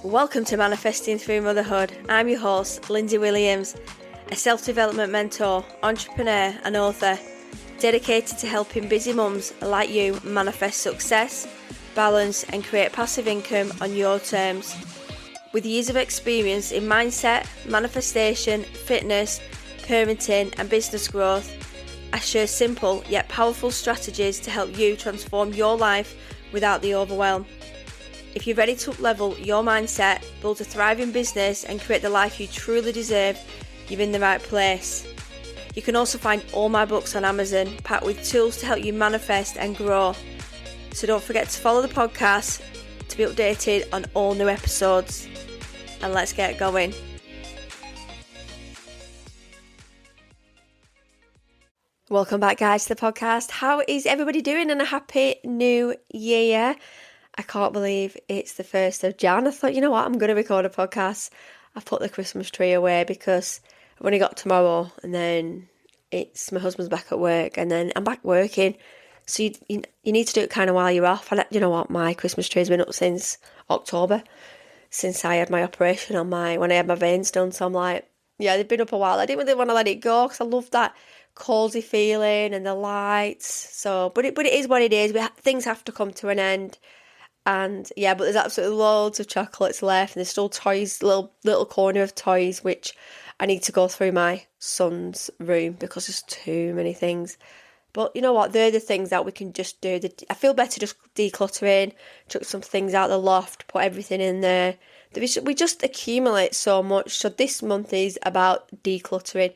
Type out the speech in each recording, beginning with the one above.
Welcome to Manifesting Through Motherhood. I'm your host, Lindsay Williams, a self-development mentor, entrepreneur and author, dedicated to helping busy mums like you manifest success, balance and create passive income on your terms. With years of experience in mindset, manifestation, fitness, parenting and business growth, I share simple yet powerful strategies to help you transform your life without the overwhelm. If you're ready to up-level your mindset, build a thriving business and create the life you truly deserve, you're in the right place. You can also find all my books on Amazon, packed with tools to help you manifest and grow. So don't forget to follow the podcast to be updated on all new episodes. And let's get going. Welcome back, guys, to the podcast. How is everybody doing, and a happy new year? I can't believe it's the 1st of Jan. I thought, you know what, I'm going to record a podcast. I've put the Christmas tree away because I've only got tomorrow, and then it's my husband's back at work, and then I'm back working. So you need to do it kind of while you're off. And you know what, my Christmas tree's been up since October, since I had my operation on when I had my veins done. So I'm like, yeah, they've been up a while. I didn't really want to let it go because I love that cozy feeling and the lights. So, but it is what it is. Things have to come to an end. And yeah, but there's absolutely loads of chocolates left, and there's still toys, little corner of toys, which I need to go through my son's room because there's too many things. But you know what, they're the things that we can just do. I feel better just decluttering, chuck some things out the loft, put everything in there. We just accumulate so much. So this month is about decluttering.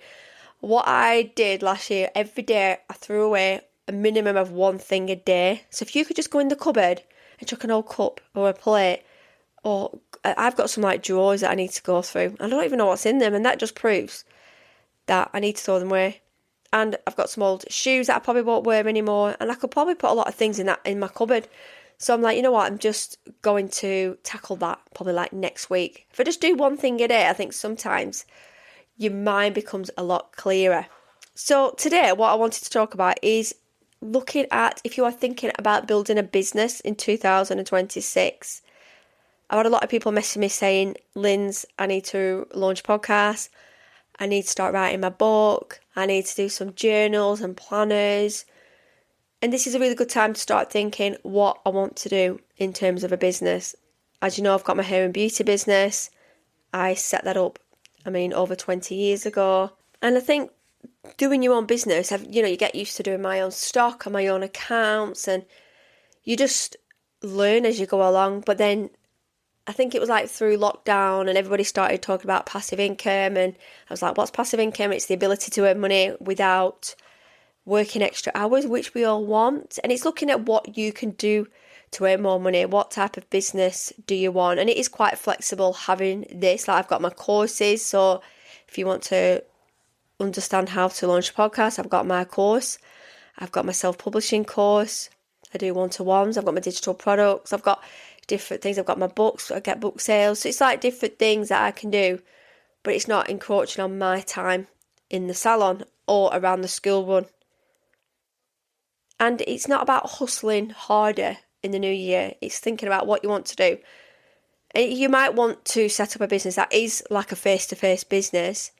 What I did last year, every day I threw away a minimum of one thing a day. So if you could just go in the cupboard and chuck an old cup or a plate, or I've got some like drawers that I need to go through. I don't even know what's in them, and that just proves that I need to throw them away. And I've got some old shoes that I probably won't wear anymore, and I could probably put a lot of things in my cupboard. So I'm like, you know what, I'm just going to tackle that probably like next week. If I just do one thing a day, I think sometimes your mind becomes a lot clearer. So today, what I wanted to talk about is looking at if you are thinking about building a business in 2026. I've had a lot of people messaging me saying, Linz, I need to launch a podcast. I need to start writing my book. I need to do some journals and planners. And this is a really good time to start thinking what I want to do in terms of a business. As you know, I've got my hair and beauty business. I set that up, over 20 years ago. And I think doing your own business, you get used to doing my own stock and my own accounts, and you just learn as you go along. But then I think it was like through lockdown and everybody started talking about passive income, and I was like, what's passive income? It's the ability to earn money without working extra hours, which we all want. And it's looking at what you can do to earn more money. What type of business do you want? And it is quite flexible having this. Like, I've got my courses, so if you want to understand how to launch a podcast, I've got my course. I've got my self-publishing course. I do one-to-ones. I've got my digital products. I've got different things. I've got my books. I get book sales. So it's like different things that I can do, but it's not encroaching on my time in the salon or around the school run. And it's not about hustling harder in the new year. It's thinking about what you want to do. And you might want to set up a business that is like a face-to-face business,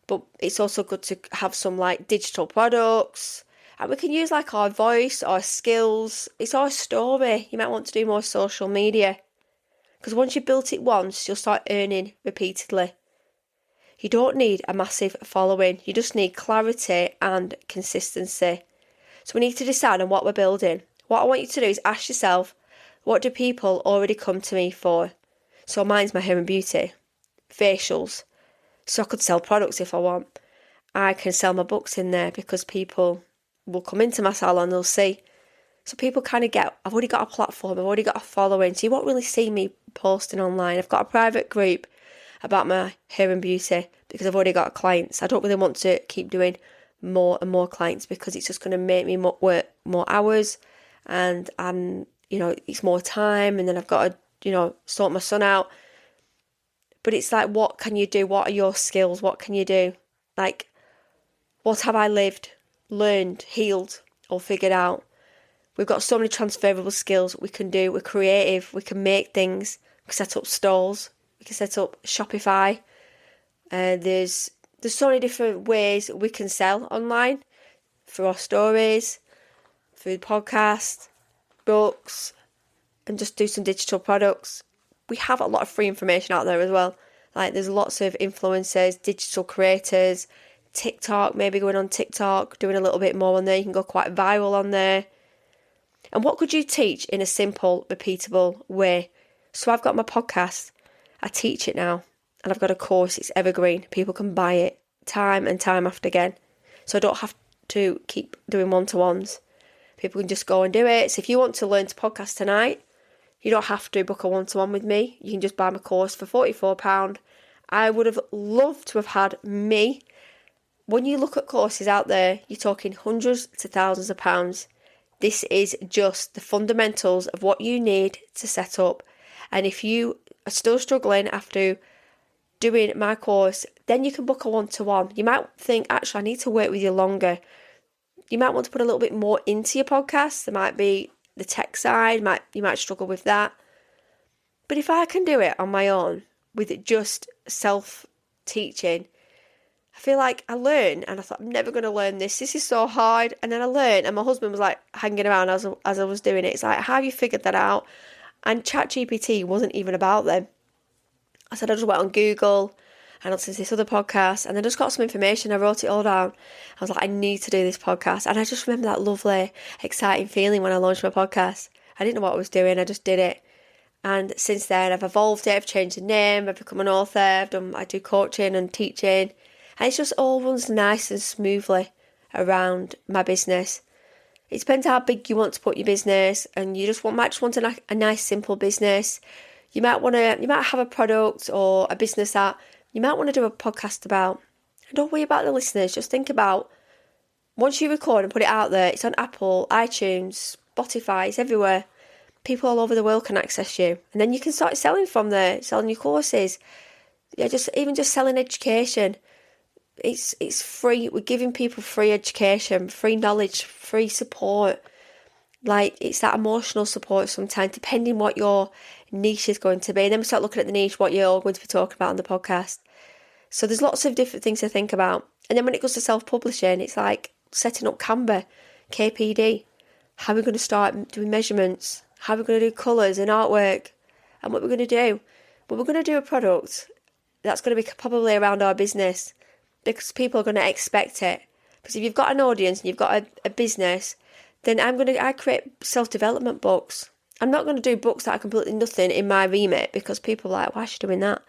but it's also good to have some like digital products. And we can use like our voice, our skills. It's our story. You might want to do more social media, because once you've built it once, you'll start earning repeatedly. You don't need a massive following. You just need clarity and consistency. So we need to decide on what we're building. What I want you to do is ask yourself, what do people already come to me for? So mine's my hair and beauty, facials. So I could sell products if I want. I can sell my books in there because people will come into my salon, they'll see. So people kind of I've already got a platform, I've already got a following, so you won't really see me posting online. I've got a private group about my hair and beauty because I've already got clients. I don't really want to keep doing more and more clients because it's just going to make me work more hours, and it's more time, and then I've got to, sort my son out. But it's like, what can you do? What are your skills? What can you do? Like, what have I lived, learned, healed, or figured out? We've got so many transferable skills we can do. We're creative. We can make things. We can set up stalls. We can set up Shopify. There's so many different ways we can sell online through our stories, through podcasts, books, and just do some digital products. We have a lot of free information out there as well. Like there's lots of influencers, digital creators, TikTok, maybe going on TikTok, doing a little bit more on there. You can go quite viral on there. And what could you teach in a simple, repeatable way? So I've got my podcast. I teach it now. And I've got a course. It's evergreen. People can buy it time and time after again. So I don't have to keep doing one-to-ones. People can just go and do it. So if you want to learn to podcast tonight, you don't have to book a one-to-one with me. You can just buy my course for £44. I would have loved to have had me. When you look at courses out there, you're talking hundreds to thousands of pounds. This is just the fundamentals of what you need to set up. And if you are still struggling after doing my course, then you can book a one-to-one. You might think, actually, I need to work with you longer. You might want to put a little bit more into your podcast. There might be the tech side, you might struggle with that. But if I can do it on my own with just self-teaching, I feel like I learn, and I thought, I'm never going to learn this. This is so hard. And then I learned, and my husband was like hanging around as I was doing it. It's like, how have you figured that out? And ChatGPT wasn't even about them. I said, I just went on Google and I listened to this other podcast, and I just got some information. I wrote it all down. I was like, I need to do this podcast. And I just remember that lovely, exciting feeling when I launched my podcast. I didn't know what I was doing. I just did it. And since then, I've evolved it. I've changed the name. I've become an author. I do coaching and teaching. And it's just all runs nice and smoothly around my business. It depends how big you want to put your business, and you might just want a nice, simple business. You might have a product or a business that you might want to do a podcast about. And don't worry about the listeners. Just think about, once you record and put it out there, it's on Apple, iTunes, Spotify, it's everywhere. People all over the world can access you. And then you can start selling from there, selling your courses. Yeah, just selling education. It's free. We're giving people free education, free knowledge, free support. Like, it's that emotional support sometimes, depending what your niche is going to be. And then we start looking at the niche, what you're going to be talking about on the podcast. So there's lots of different things to think about. And then when it goes to self-publishing, it's like setting up Canva, KPD. How are we going to start doing measurements? How are we going to do colours and artwork? And what we're going to do? Well, we're going to do a product that's going to be probably around our business, because people are going to expect it. Because if you've got an audience and you've got a business, then I create self-development books. I'm not going to do books that are completely nothing in my remit, because people are like, why is she doing that?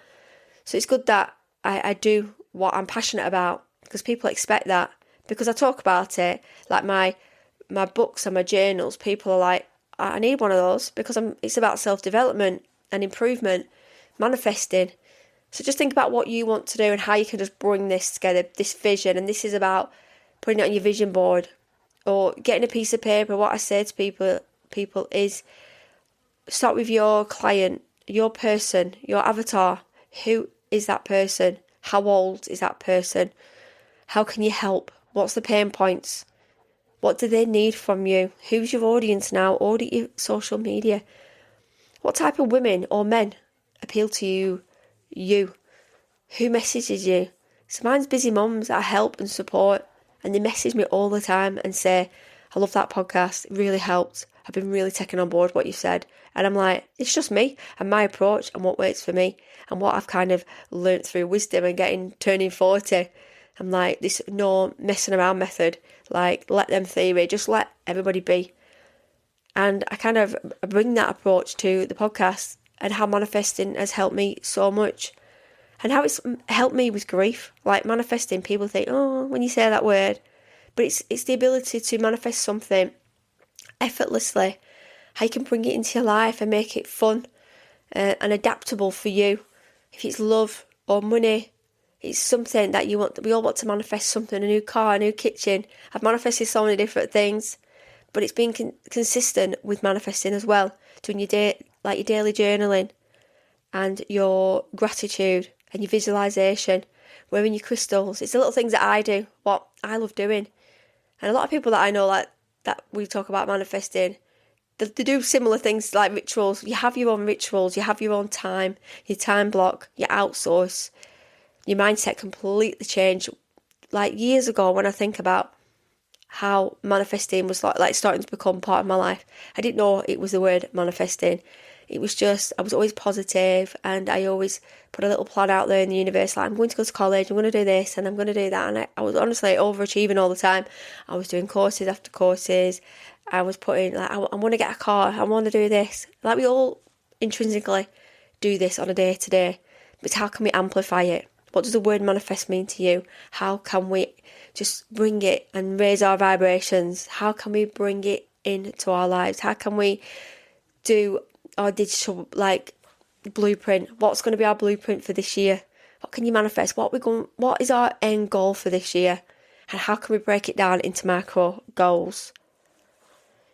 So it's good that I do what I'm passionate about, because people expect that. Because I talk about it, like my books and my journals, people are like, I need one of those, because it's about self-development and improvement, manifesting. So just think about what you want to do and how you can just bring this together, this vision. And this is about putting it on your vision board or getting a piece of paper. What I say to people is, start with your client, your person, your avatar. Who is that person? How old is that person? How can you help? What's the pain points? What do they need from you? Who's your audience now? Audit your social media. What type of women or men appeal to you? Who messages you? So mine's busy mums that I help and support, and they message me all the time and say, I love that podcast, it really helped, I've been really taking on board what you said. And I'm like, it's just me and my approach and what works for me and what I've kind of learnt through wisdom and turning 40. I'm like, this no messing around method, like let them theory, just let everybody be. And I kind of bring that approach to the podcast and how manifesting has helped me so much. And how it's helped me with grief. Like manifesting, people think, oh, when you say that word. But it's the ability to manifest something effortlessly. How you can bring it into your life and make it fun and adaptable for you. If it's love or money, it's something that you want. We all want to manifest something, a new car, a new kitchen. I've manifested so many different things. But it's being consistent with manifesting as well. Doing your daily journaling and your gratitude and your visualisation, wearing your crystals. It's the little things that I do, what I love doing. And a lot of people that I know, like that we talk about manifesting, They do similar things like rituals. You have your own rituals, you have your own time, your time block, you outsource. Your mindset completely changed. Like years ago, when I think about how manifesting was like starting to become part of my life, I didn't know it was the word manifesting. It was just, I was always positive, and I always put a little plan out there in the universe, like I'm going to go to college, I'm going to do this and I'm going to do that. And I was honestly overachieving all the time. I was doing courses after courses. I was putting like, I want to get a car, I want to do this. Like we all intrinsically do this on a day to day, but how can we amplify it? What does the word manifest mean to you? How can we just bring it and raise our vibrations? How can we bring it into our lives? How can we do our digital like blueprint? What's going to be our blueprint for this year? What can you manifest? What is our end goal for this year? And how can we break it down into macro goals?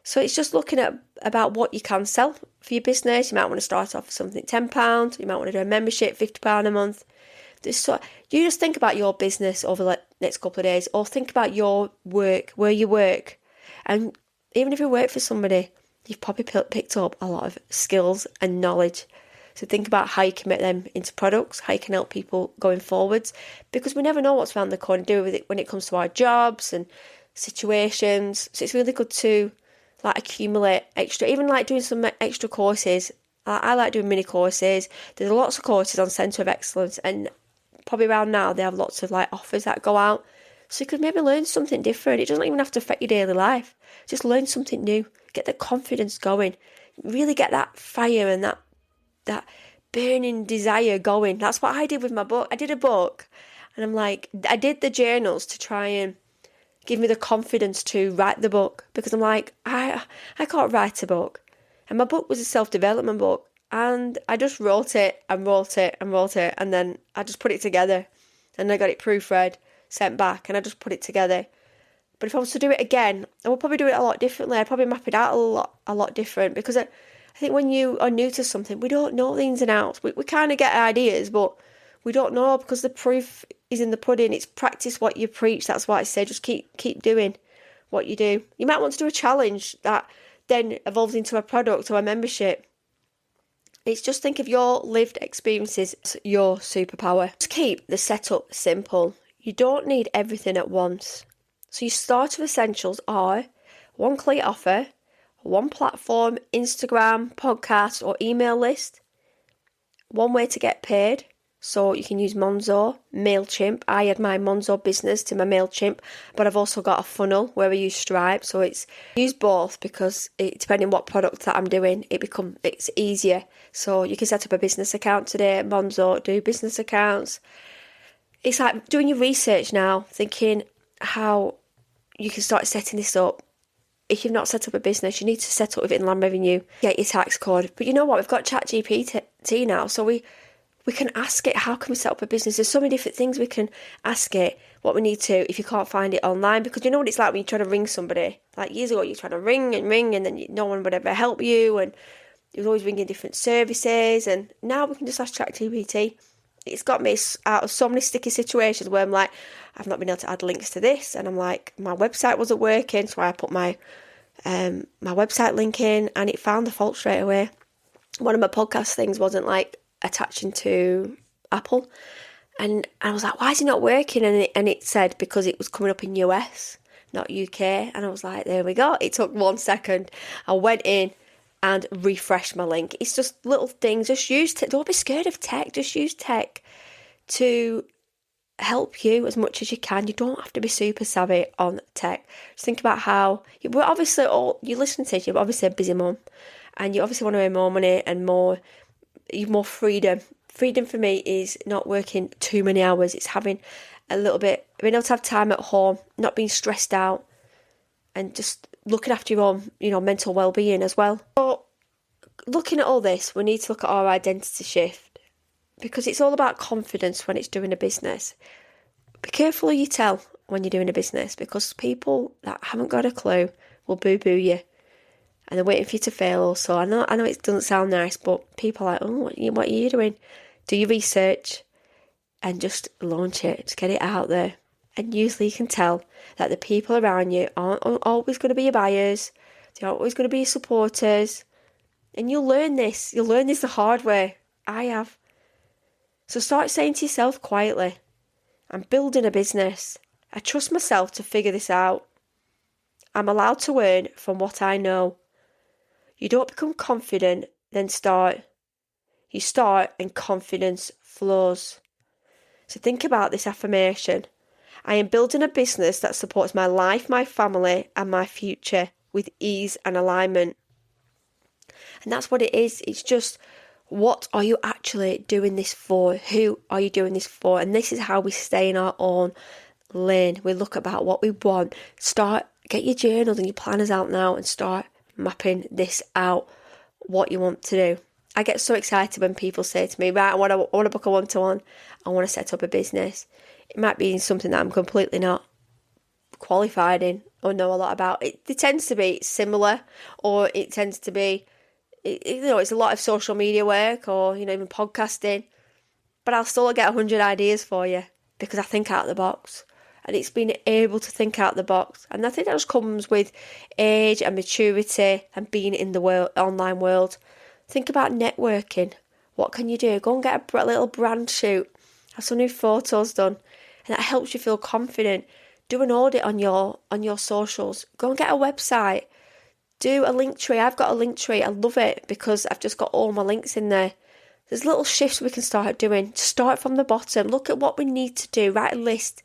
So it's just looking at about what you can sell for your business. You might want to start off with something £10. You might want to do a membership, £50 a month. So you just think about your business over the next couple of days, or think about your work, where you work. And even if you work for somebody, you've probably picked up a lot of skills and knowledge. So think about how you can make them into products, how you can help people going forwards, because we never know what's around the corner, do with it when it comes to our jobs and situations. So it's really good to like accumulate extra, even like doing some extra courses. I like doing mini courses. There's lots of courses on Centre of Excellence, and probably around now they have lots of like offers that go out. So you could maybe learn something different. It doesn't even have to affect your daily life. Just learn something new. Get the confidence going. Really get that fire and that burning desire going. That's what I did with my book. I did a book, and I'm like, I did the journals to try and give me the confidence to write the book, because I'm like, I can't write a book. And my book was a self-development book, and I just wrote it and wrote it and wrote it, and then I just put it together, and I got it proofread, sent back, and I just put it together. But if I was to do it again, I would probably do it a lot differently. I'd probably map it out a lot different, because I think when you are new to something, we don't know the ins and outs. We kind of get ideas, but we don't know, because the proof is in the pudding. It's practice what you preach. That's why I say just keep doing what you do. You might want to do a challenge that then evolves into a product or a membership. It's just think of your lived experiences as your superpower. Just keep the setup simple. You don't need everything at once. So your starter essentials are one clear offer, one platform, Instagram, podcast or email list, one way to get paid. So you can use Monzo, MailChimp. I add my Monzo business to my MailChimp, but I've also got a funnel where I use Stripe. So I use both, because depending on what product that I'm doing, it's easier. So you can set up a business account today at Monzo, do business accounts. It's like doing your research now, thinking how you can start setting this up. If you've not set up a business, you need to set up with Inland Revenue, get your tax code. But you know what? We've got ChatGPT now, so we can ask it, how can we set up a business? There's so many different things we can ask it, what we need to, if you can't find it online. Because you know what it's like when you try to ring somebody. Like years ago, you try to ring, and then no one would ever help you, and it was always ringing different services. And now we can just ask ChatGPT. It's got me out of so many sticky situations where I'm like, I've not been able to add links to this, and I'm like, my website wasn't working, so I put my website link in, and it found the fault straight away. One of my podcast things wasn't like attaching to Apple, and I was like, why is it not working? And it said because it was coming up in US, not UK. And I was like, there we go. It took 1 second. I went in and refreshed my link. It's just little things. Just use tech. Don't be scared of tech. Just use tech to help you as much as you can. You don't have to be super savvy on tech. Just think about how we're obviously all you listen to. You're obviously a busy mum, and you obviously want to earn more money and more freedom. Freedom for me is not working too many hours. It's having a little bit, being able to have time at home, not being stressed out, and just looking after your own, mental well-being as well. So looking at all this, we need to look at our identity shift, because it's all about confidence when it's doing a business. Be careful who you tell when you're doing a business, because people that haven't got a clue will boo-boo you. And they're waiting for you to fail also. I know it doesn't sound nice, but people are like, oh, what are you doing? Do your research and just launch it. Just get it out there. And usually you can tell that the people around you aren't always going to be your buyers. They're always going to be your supporters. And you'll learn this. You'll learn this the hard way. I have. So start saying to yourself quietly, I'm building a business. I trust myself to figure this out. I'm allowed to earn from what I know. You don't become confident, then start. You start and confidence flows. So think about this affirmation. I am building a business that supports my life, my family, and my future with ease and alignment. And that's what it is. It's just, what are you actually doing this for? Who are you doing this for? And this is how we stay in our own lane. We look about what we want. Get your journals and your planners out now and start mapping this out, what you want to do. I get so excited when people say to me, right, I want to book a one-to-one. I want to set up a business. It might be something that I'm completely not qualified in or know a lot about. It tends to be similar, or it tends to be, it's a lot of social media work, or, even podcasting. But I'll still get 100 ideas for you because I think out of the box. And it's being able to think out the box. And I think that just comes with age and maturity and being in the online world. Think about networking. What can you do? Go and get a little brand shoot. Have some new photos done. And that helps you feel confident. Do an audit on your socials. Go and get a website. Do a linktree. I've got a linktree. I love it because I've just got all my links in there. There's little shifts we can start doing. Start from the bottom. Look at what we need to do. Write a list.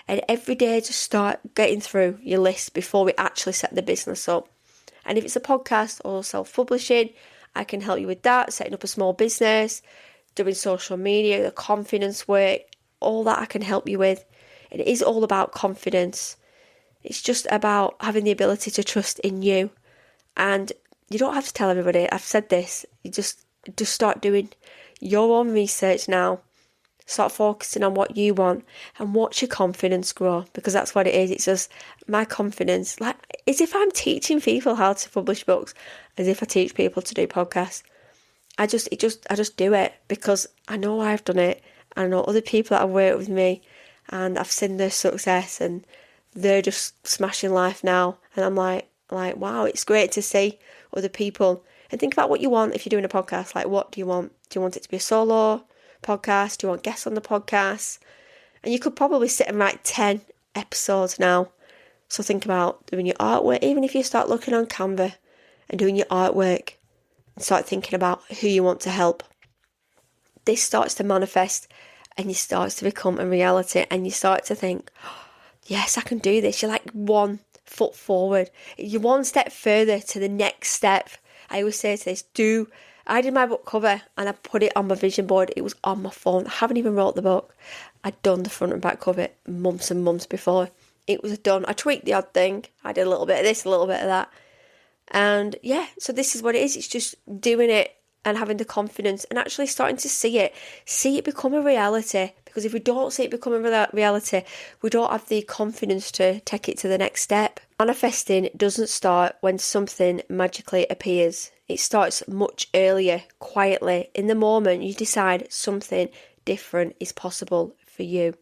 And every day just start getting through your list before we actually set the business up. And if it's a podcast or self-publishing, I can help you with that, setting up a small business, doing social media, the confidence work, all that I can help you with. It is all about confidence. It's just about having the ability to trust in you. And you don't have to tell everybody. I've said this. You just start doing your own research now. Start focusing on what you want and watch your confidence grow, because that's what it is. It's just my confidence, like as if I'm teaching people how to publish books, as if I teach people to do podcasts. I just do it because I know I've done it. I know other people that have worked with me, and I've seen their success, and they're just smashing life now. And I'm like, wow, it's great to see other people. And think about what you want if you're doing a podcast. Like, what do you want? Do you want it to be a solo podcast? Do you want guests on the podcast? And you could probably sit and write 10 episodes now. So think about doing your artwork. Even if you start looking on Canva and doing your artwork, and start thinking about who you want to help. This starts to manifest, and it starts to become a reality, and you start to think, oh, yes, I can do this. You're like 1 foot forward. You're 1 step further to the next step. I always say to this, I did my book cover and I put it on my vision board. It was on my phone. I haven't even wrote the book. I'd done the front and back cover months and months before. It was done. I tweaked the odd thing. I did a little bit of this, a little bit of that. And yeah, so this is what it is. It's just doing it and having the confidence and actually starting to see it become a reality. Because if we don't see it become a reality, we don't have the confidence to take it to the next step. Manifesting doesn't start when something magically appears. It starts much earlier, quietly, in the moment you decide something different is possible for you.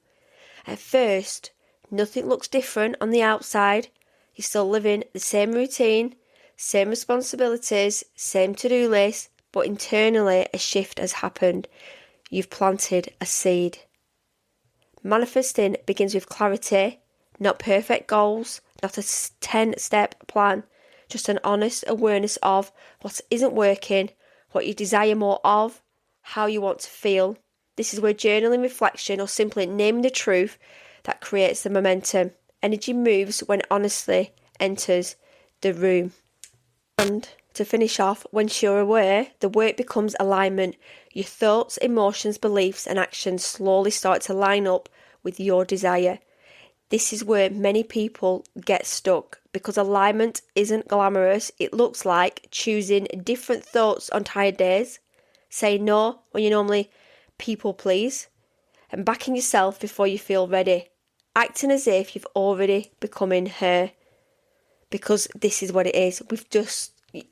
At first, nothing looks different on the outside. You're still living the same routine, same responsibilities, same to-do list, but internally a shift has happened. You've planted a seed. Manifesting begins with clarity, not perfect goals, not a 10-step plan, just an honest awareness of what isn't working, what you desire more of, how you want to feel. This is where journaling, reflection, or simply naming the truth that creates the momentum. Energy moves when honesty enters the room. And to finish off, once you're aware, the work becomes alignment. Your thoughts, emotions, beliefs, and actions slowly start to line up with your desire. This is where many people get stuck, because alignment isn't glamorous. It looks like choosing different thoughts on tired days, saying no when you normally people please, and backing yourself before you feel ready, acting as if you've already becoming her. Because this is what it is.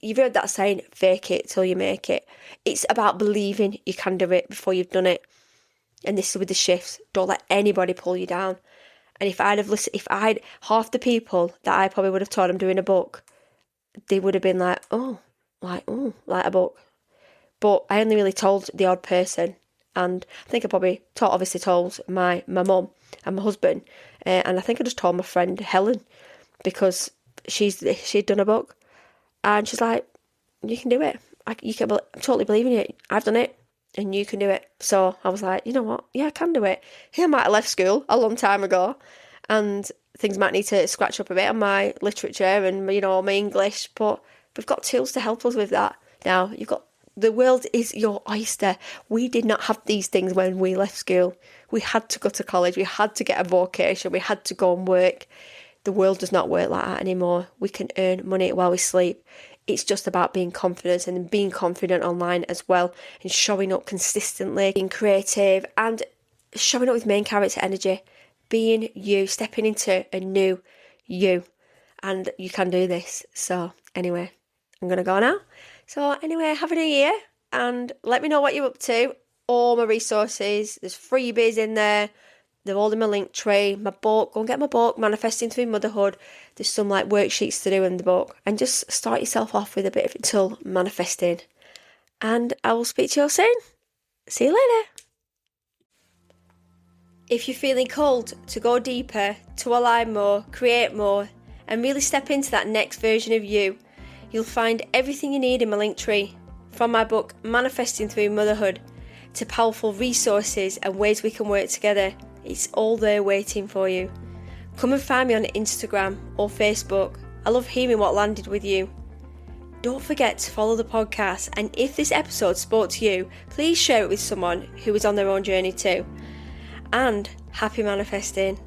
You've heard that saying, fake it till you make it. It's about believing you can do it before you've done it. And this is with the shifts. Don't let anybody pull you down. And if I'd half the people that I probably would have told I'm doing a book, they would have been like a book. But I only really told the odd person, and I think I probably obviously told my mum and my husband, and I think I just told my friend Helen, because she'd done a book, and she's like, you can do it. I'm totally believing it. I've done it, and you can do it. So I was like, you know what? Yeah, I can do it. I might have left school a long time ago, and things might need to scratch up a bit on my literature and, my English, but we've got tools to help us with that. Now, the world is your oyster. We did not have these things when we left school. We had to go to college. We had to get a vocation. We had to go and work. The world does not work like that anymore. We can earn money while we sleep. It's just about being confident, and being confident online as well, and showing up consistently, being creative, and showing up with main character energy, being you, stepping into a new you, and you can do this. So anyway, I'm going to go now. So anyway, have a new year, and let me know what you're up to. All my resources, there's freebies in there. They're all in my linktree. My book, go and get my book, Manifesting Through Motherhood. There's some worksheets to do in the book. And just start yourself off with a bit of a tool, manifesting. And I will speak to you all soon. See you later. If you're feeling called to go deeper, to align more, create more, and really step into that next version of you, you'll find everything you need in my linktree. From my book, Manifesting Through Motherhood, to powerful resources and ways we can work together. It's all there waiting for you. Come and find me on Instagram or Facebook. I love hearing what landed with you. Don't forget to follow the podcast, and if this episode spoke to you, please share it with someone who is on their own journey too. And happy manifesting.